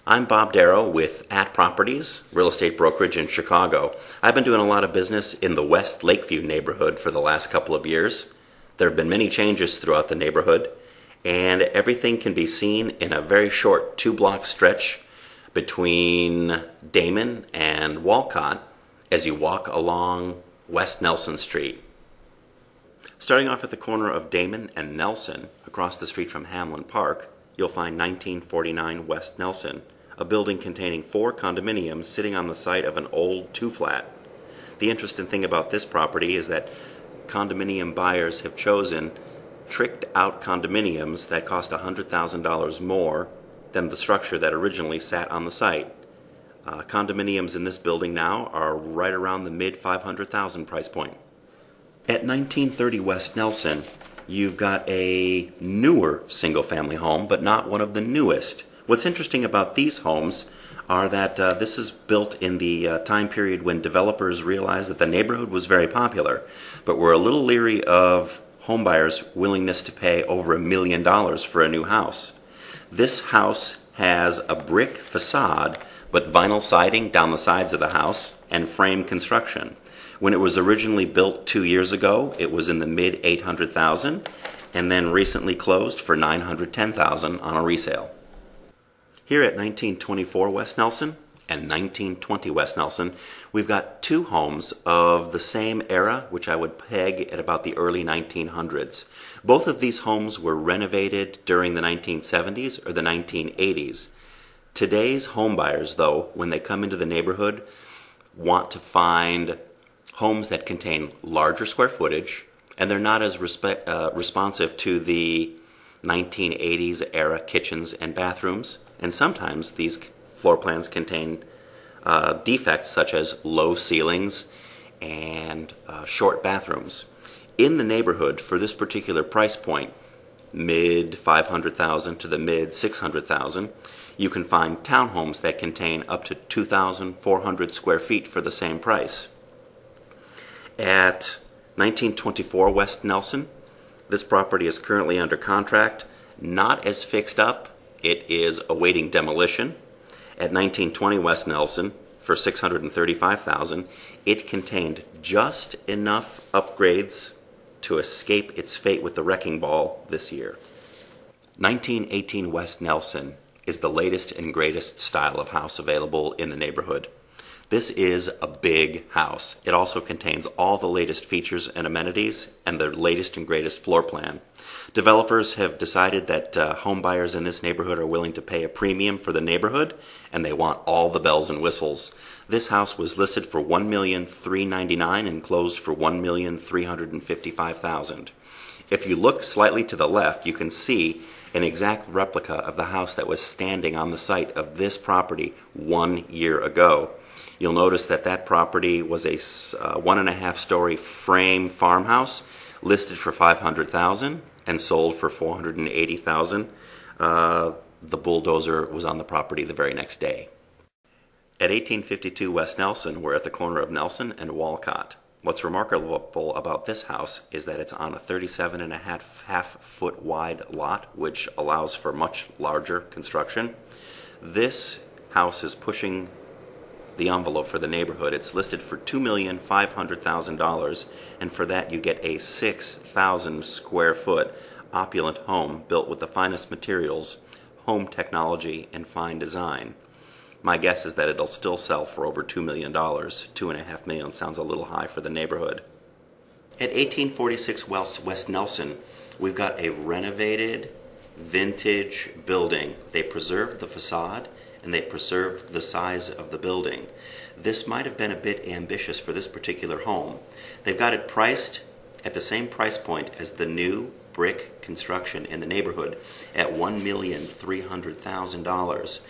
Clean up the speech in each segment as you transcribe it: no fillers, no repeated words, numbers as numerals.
I'm Bob Darrow with @Properties, real estate brokerage in Chicago. I've been doing a lot of business in the West Lakeview neighborhood for the last couple of years. There have been many changes throughout the neighborhood, and everything can be seen in a very short 2-block stretch between Damon and Walcott as you walk along West Nelson Street. Starting off at the corner of Damon and Nelson, across the street from Hamlin Park, you'll find 1949 West Nelson, a building containing 4 condominiums sitting on the site of an old 2-flat. The interesting thing about this property is that condominium buyers have chosen tricked-out condominiums that cost $100,000 more than the structure that originally sat on the site. Condominiums in this building now are right around the mid-$500,000 price point. At 1930 West Nelson, you've got a newer single-family home, but not one of the newest. What's interesting about these homes are that this is built in the time period when developers realized that the neighborhood was very popular, but were a little leery of homebuyers' willingness to pay over $1 million for a new house. This house has a brick facade, but vinyl siding down the sides of the house and frame construction. When it was originally built 2 years ago, it was in the mid-$800,000 and then recently closed for $910,000 on a resale. Here at 1924 West Nelson and 1920 West Nelson, we've got 2 homes of the same era, which I would peg at about the early 1900s. Both of these homes were renovated during the 1970s or the 1980s. Today's homebuyers, though, when they come into the neighborhood, want to find homes that contain larger square footage, and they're not as responsive to the 1980s era kitchens and bathrooms. And sometimes these floor plans contain defects such as low ceilings and short bathrooms. In the neighborhood, for this particular price point, mid-$500,000 to the mid-$600,000, you can find townhomes that contain up to 2,400 square feet for the same price. At 1924 West Nelson, this property is currently under contract, not as fixed up. It is awaiting demolition. At 1920 West Nelson, for $635,000, it contained just enough upgrades to escape its fate with the wrecking ball this year. 1918 West Nelson is the latest and greatest style of house available in the neighborhood. This is a big house. It also contains all the latest features and amenities and the latest and greatest floor plan. Developers have decided that home buyers in this neighborhood are willing to pay a premium for the neighborhood, and they want all the bells and whistles. This house was listed for $1,399,000 and closed for $1,355,000. If you look slightly to the left, you can see an exact replica of the house that was standing on the site of this property 1 year ago. You'll notice that that property was a 1.5-story frame farmhouse listed for $500,000 and sold for $480,000. The bulldozer was on the property the very next day. At 1852 West Nelson, we're at the corner of Nelson and Walcott. What's remarkable about this house is that it's on a 37.5-foot wide lot, which allows for much larger construction. This house is pushing the envelope for the neighborhood. It's listed for $2,500,000, and for that you get a 6,000 square foot opulent home built with the finest materials, home technology, and fine design. My guess is that it'll still sell for over $2 million. $2.5 million sounds a little high for the neighborhood. At 1846 West Nelson, we've got a renovated vintage building. They preserved the facade and they preserved the size of the building. This might have been a bit ambitious for this particular home. They've got it priced at the same price point as the new brick construction in the neighborhood at $1,300,000.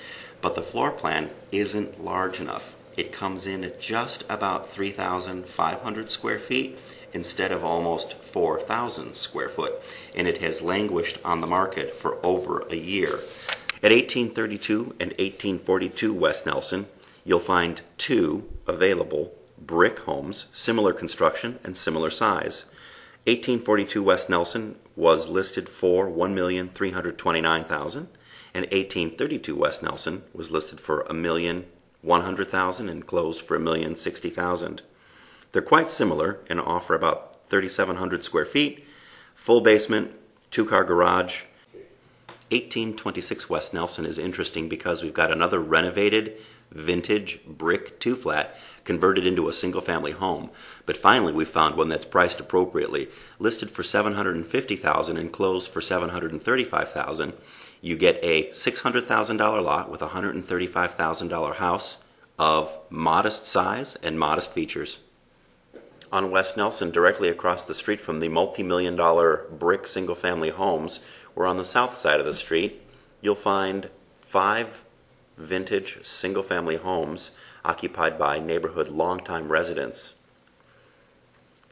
But the floor plan isn't large enough. It comes in at just about 3,500 square feet instead of almost 4,000 square foot, and it has languished on the market for over a year. At 1832 and 1842 West Nelson, you'll find 2 available brick homes, similar construction and similar size. 1842 West Nelson was listed for $1,329,000, And 1832 West Nelson was listed for $1,100,000 and closed for $1,060,000. They're quite similar and offer about 3,700 square feet, full basement, two-car garage. 1826 West Nelson is interesting because we've got another renovated vintage brick two-flat converted into a single-family home. But finally we found one that's priced appropriately, listed for $750,000 and closed for $735,000. You get a $600,000 lot with a $135,000 house of modest size and modest features. On West Nelson, directly across the street from the multi-million-dollar brick single-family homes, we're on the south side of the street. You'll find 5 vintage single-family homes occupied by neighborhood longtime residents.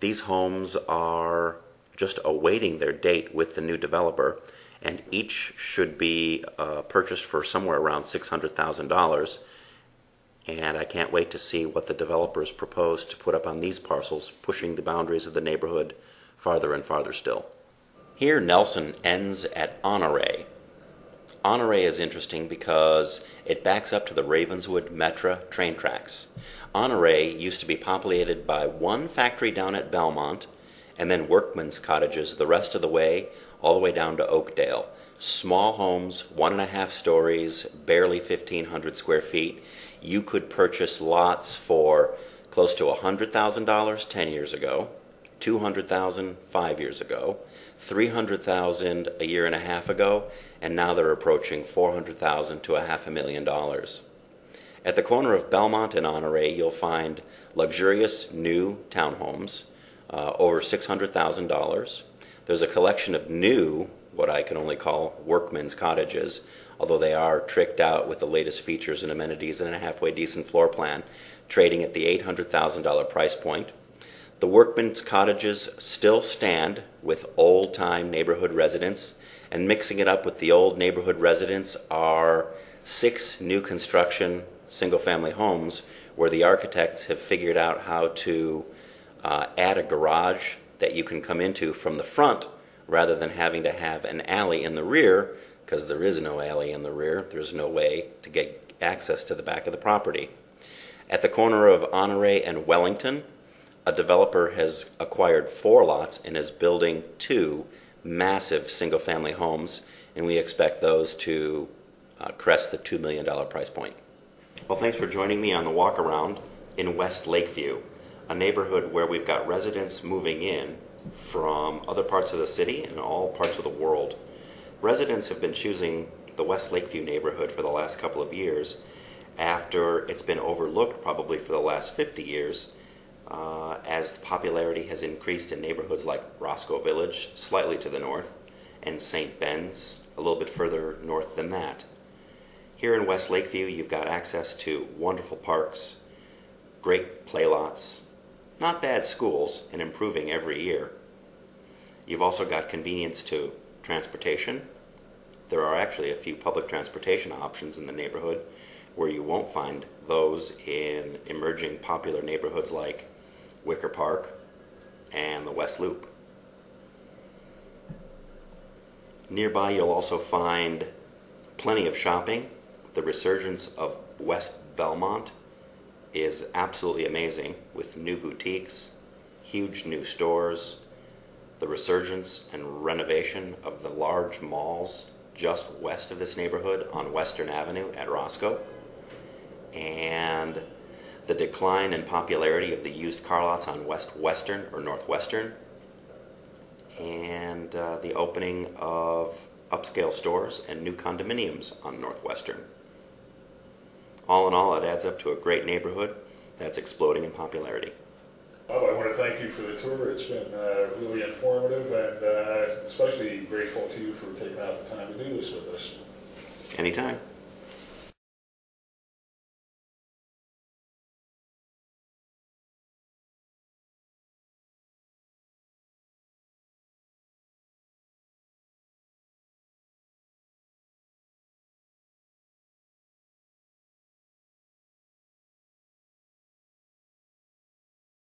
These homes are just awaiting their date with the new developer, and each should be purchased for somewhere around $600,000. And I can't wait to see what the developers propose to put up on these parcels, pushing the boundaries of the neighborhood farther and farther still. Here Nelson ends at Honore. Honore is interesting because it backs up to the Ravenswood Metra train tracks. Honore used to be populated by one factory down at Belmont, and then workmen's cottages the rest of the way, all the way down to Oakdale. Small homes, 1.5 stories, barely 1,500 square feet. You could purchase lots for close to $100,000 10 years ago, $200,000 5 years ago, $300,000 a year and a half ago, and now they're approaching $400,000 to $500,000. At the corner of Belmont and Honore, you'll find luxurious new townhomes, over $600,000. There's a collection of new, what I can only call workmen's cottages, although they are tricked out with the latest features and amenities and a halfway decent floor plan, trading at the $800,000 price point. The workmen's cottages still stand with old-time neighborhood residents, and mixing it up with the old neighborhood residents are 6 new construction single-family homes where the architects have figured out how to add a garage that you can come into from the front rather than having to have an alley in the rear, because there is no alley in the rear. There's no way to get access to the back of the property. At the corner of Honore and Wellington, a developer has acquired 4 lots and is building 2 massive single-family homes, and we expect those to crest the $2 million price point. Well, thanks for joining me on the walk around in West Lakeview, a neighborhood where we've got residents moving in from other parts of the city and all parts of the world. Residents have been choosing the West Lakeview neighborhood for the last couple of years after it's been overlooked probably for the last 50 years as popularity has increased in neighborhoods like Roscoe Village, slightly to the north, and St. Ben's, a little bit further north than that. Here in West Lakeview, you've got access to wonderful parks, great playlots, not bad schools, and improving every year. You've also got convenience to transportation. There are actually a few public transportation options in the neighborhood where you won't find those in emerging popular neighborhoods like Wicker Park and the West Loop. Nearby you'll also find plenty of shopping. The resurgence of West Belmont is absolutely amazing, with new boutiques, huge new stores, the resurgence and renovation of the large malls just west of this neighborhood on Western Avenue at Roscoe, and the decline in popularity of the used car lots on West Western or Northwestern, and the opening of upscale stores and new condominiums on Northwestern. All in all, it adds up to a great neighborhood that's exploding in popularity. Bob, I want to thank you for the tour. It's been really informative, and especially grateful to you for taking out the time to do this with us. Anytime.